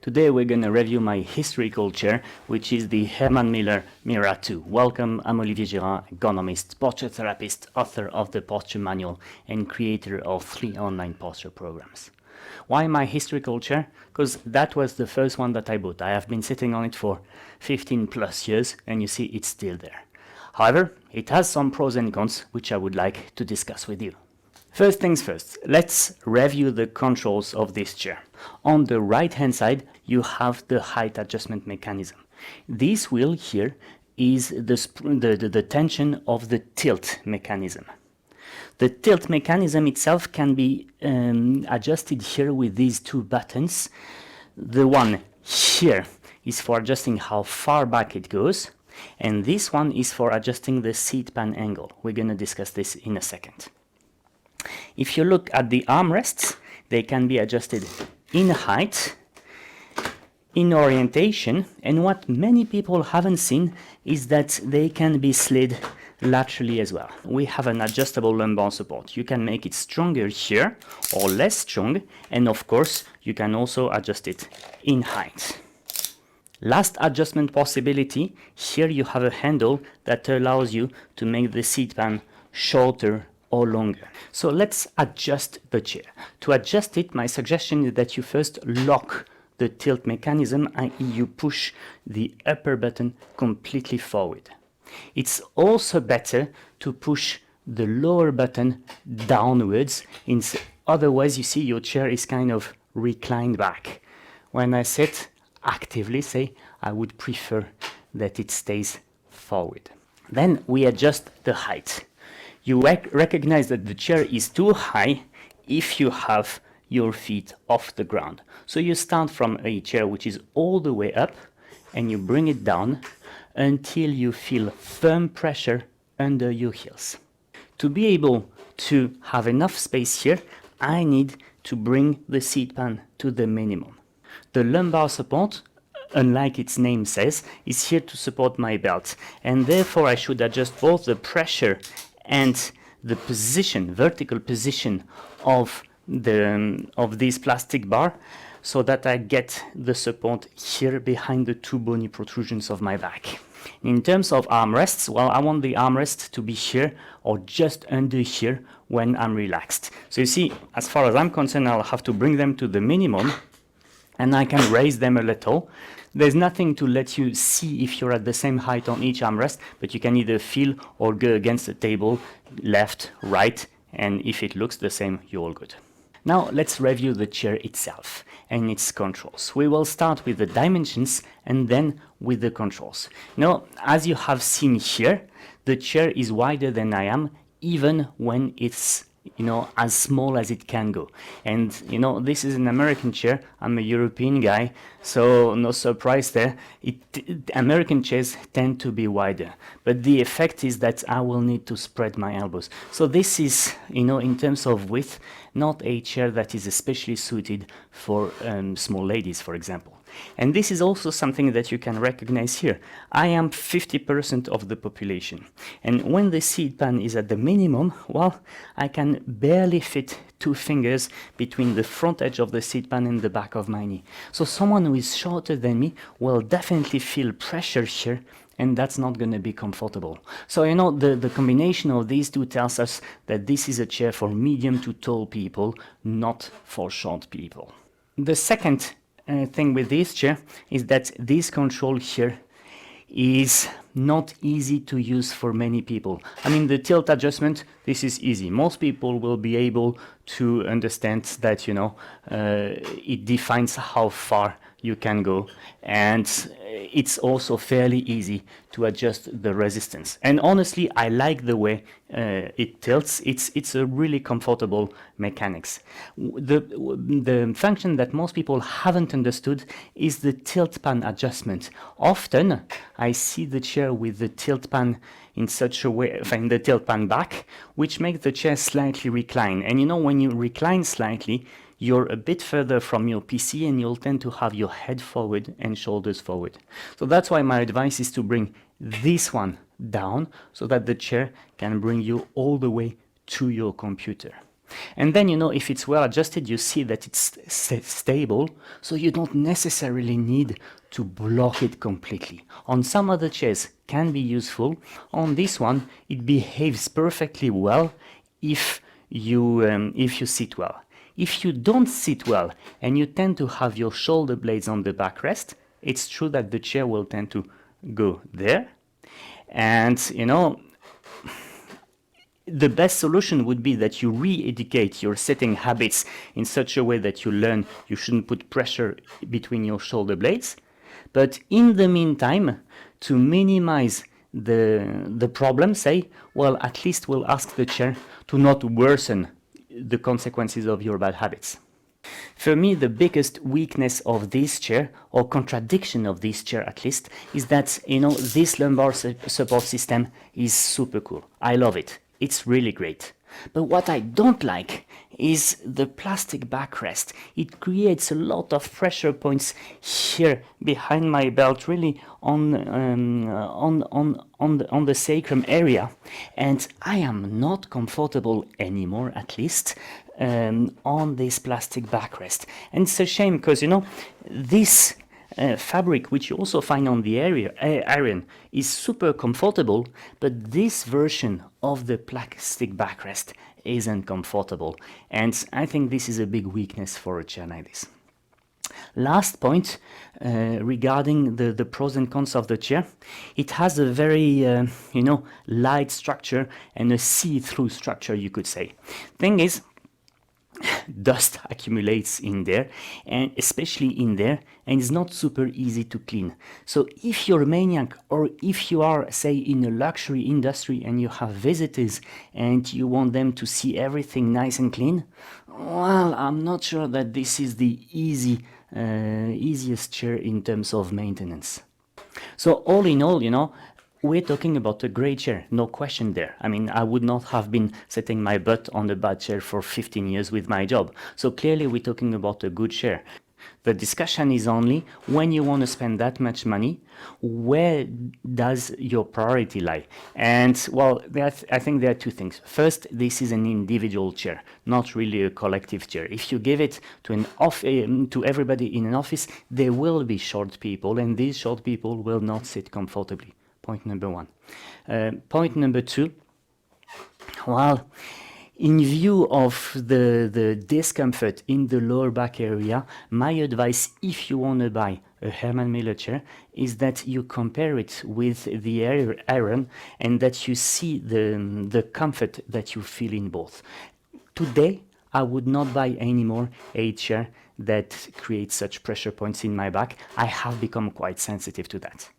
Today we're going to review my historical chair, which is the Herman Miller Mirra 2. Welcome, I'm Olivier Girard, ergonomist, posture therapist, author of the Posture Manual, and creator of 3 online posture programs. Why my historical chair? Because that was the first one that I bought. I have been sitting on it for 15 plus years, and you see it's still there. However, it has some pros and cons, which I would like to discuss with you. First things first, let's review the controls of this chair. On the right hand side, you have the height adjustment mechanism. This wheel here is the tension of the tilt mechanism. The tilt mechanism itself can be adjusted here with these 2 buttons. The one here is for adjusting how far back it goes, and this one is for adjusting the seat pan angle. We're going to discuss this in a second. If you look at the armrests, they can be adjusted in height, in orientation, and what many people haven't seen is that they can be slid laterally as well. We have an adjustable lumbar support. You can make it stronger here or less strong, and of course you can also adjust it in height. Last adjustment possibility, here you have a handle that allows you to make the seat pan shorter or longer. So let's adjust the chair. To adjust it, my suggestion is that you first lock the tilt mechanism, i.e. you push the upper button completely forward. It's also better to push the lower button downwards, otherwise you see your chair is kind of reclined back. When I sit actively, say, I would prefer that it stays forward. Then we adjust the height. You recognize that the chair is too high if you have your feet off the ground. So you start from a chair which is all the way up and you bring it down until you feel firm pressure under your heels. To be able to have enough space here, I need to bring the seat pan to the minimum. The lumbar support, unlike its name says, is here to support my belt, and therefore I should adjust both the pressure and the position, vertical position of this plastic bar, so that I get the support here behind the 2 bony protrusions of my back. In terms of armrests, well, I want the armrest to be here or just under here when I'm relaxed. So you see, as far as I'm concerned, I'll have to bring them to the minimum, and I can raise them a little. There's nothing to let you see if you're at the same height on each armrest, but you can either feel or go against the table, left, right, and if it looks the same, you're all good. Now let's review the chair itself and its controls. We will start with the dimensions and then with the controls. Now, as you have seen here, the chair is wider than I am, even when it's as small as it can go. And this is an American chair. I'm a European guy, so no surprise there. American chairs tend to be wider, but the effect is that I will need to spread my elbows. So this is, in terms of width, not a chair that is especially suited for small ladies, for example. And this is also something that you can recognize here. I am 50% of the population. And when the seat pan is at the minimum, well, I can barely fit 2 fingers between the front edge of the seat pan and the back of my knee. So someone who is shorter than me will definitely feel pressure here, and that's not going to be comfortable. So, the combination of these 2 tells us that this is a chair for medium to tall people, not for short people. The second thing with this chair is that this control here is not easy to use for many people. I mean, the tilt adjustment, this is easy. Most people will be able to understand that, it defines how far you can go, and it's also fairly easy to adjust the resistance. And honestly, I like the way it tilts. It's a really comfortable mechanics. The function that most people haven't understood is the tilt pan adjustment. Often I see the chair with the tilt pan in such a way, the tilt pan back, which makes the chair slightly recline. And when you recline slightly, you're a bit further from your PC and you'll tend to have your head forward and shoulders forward. So that's why my advice is to bring this one down so that the chair can bring you all the way to your computer. And then, if it's well adjusted, you see that it's stable, so you don't necessarily need to block it completely. On some other chairs can be useful. On this one, it behaves perfectly well if you sit well. If you don't sit well and you tend to have your shoulder blades on the backrest, it's true that the chair will tend to go there. And, the best solution would be that you re-educate your sitting habits in such a way that you learn you shouldn't put pressure between your shoulder blades. But in the meantime, to minimize the problem, say, well, at least we'll ask the chair to not worsen the consequences of your bad habits. For me, the biggest weakness of this chair, or contradiction of this chair at least, is that, this lumbar support system is super cool. I love it. It's really great. But what I don't like is the plastic backrest. It creates a lot of pressure points here behind my belt, really on the sacrum area, and I am not comfortable anymore, at least, on this plastic backrest. And it's a shame because this fabric, which you also find on the iron, is super comfortable, but this version of the plastic backrest isn't comfortable, and I think this is a big weakness for a chair like this. Last point regarding the pros and cons of the chair. It has a very light structure and a see-through structure, you could say. Thing is, dust accumulates in there, and especially in there, and it's not super easy to clean. So if you're a maniac, or if you are, say, in a luxury industry and you have visitors and you want them to see everything nice and clean, well, I'm not sure that this is the easiest chair in terms of maintenance. So all in all, we're talking about a great chair, no question there. I mean, I would not have been setting my butt on a bad chair for 15 years with my job. So clearly we're talking about a good chair. The discussion is only, when you want to spend that much money, where does your priority lie? And, well, I think there are two things. First, this is an individual chair, not really a collective chair. If you give it to everybody in an office, there will be short people, and these short people will not sit comfortably. Point number one. Point number two, well, in view of the discomfort in the lower back area, my advice, if you want to buy a Herman Miller chair, is that you compare it with the iron and that you see the comfort that you feel in both. Today, I would not buy anymore a chair that creates such pressure points in my back. I have become quite sensitive to that.